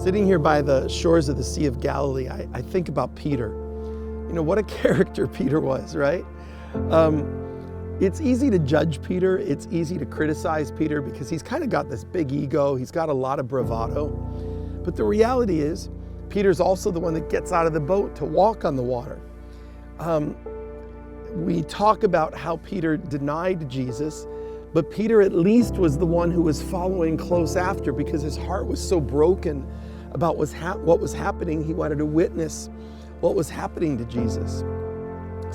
Sitting here by the shores of the Sea of Galilee, I think about Peter. You know, what a character Peter was, right? It's easy to judge Peter. It's easy to criticize Peter because he's kind of got this big ego. He's got a lot of bravado. But the reality is, Peter's also the one that gets out of the boat to walk on the water. We talk about how Peter denied Jesus, but Peter at least was the one who was following close after because his heart was so broken about what was happening. He wanted to witness what was happening to Jesus.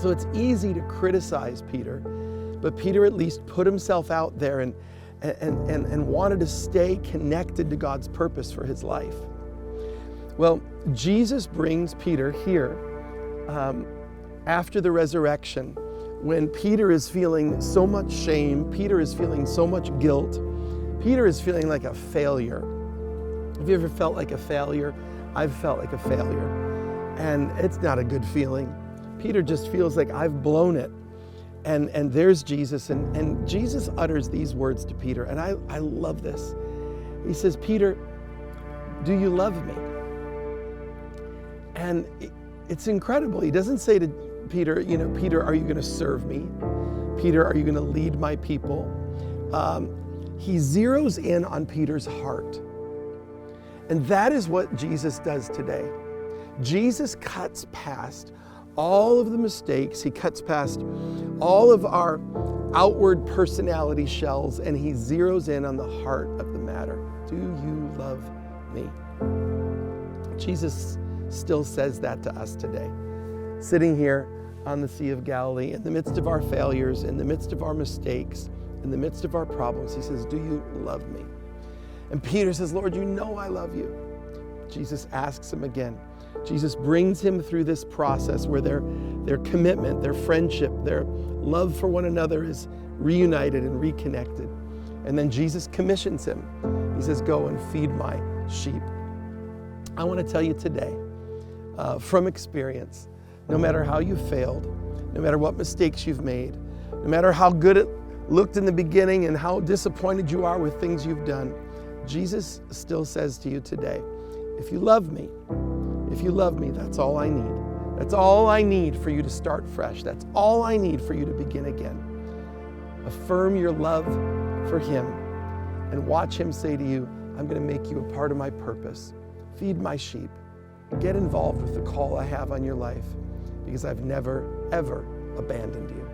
So it's easy to criticize Peter, but Peter at least put himself out there and wanted to stay connected to God's purpose for his life. Well, Jesus brings Peter here after the resurrection, when Peter is feeling so much shame, Peter is feeling so much guilt, Peter is feeling like a failure. Have you ever felt like a failure? I've felt like a failure, and it's not a good feeling. Peter just feels like I've blown it. And there's Jesus, and Jesus utters these words to Peter, and I love this. He says, Peter, do you love me? And it's incredible. He doesn't say to Peter, Peter, are you going to serve me? Peter, are you going to lead my people? He zeroes in on Peter's heart. And that is what Jesus does today. Jesus cuts past all of the mistakes. He cuts past all of our outward personality shells, and he zeroes in on the heart of the matter. Do you love me? Jesus still says that to us today. Sitting here on the Sea of Galilee, in the midst of our failures, in the midst of our mistakes, in the midst of our problems, he says, do you love me? And Peter says, Lord, you know I love you. Jesus asks him again. Jesus brings him through this process where their commitment, their friendship, their love for one another is reunited and reconnected. And then Jesus commissions him. He says, go and feed my sheep. I want to tell you today, from experience, no matter how you failed, no matter what mistakes you've made, no matter how good it looked in the beginning and how disappointed you are with things you've done, Jesus still says to you today, if you love me, that's all I need. That's all I need for you to start fresh. That's all I need for you to begin again. Affirm your love for him and watch him say to you, I'm going to make you a part of my purpose. Feed my sheep. Get involved with the call I have on your life because I've never, ever abandoned you.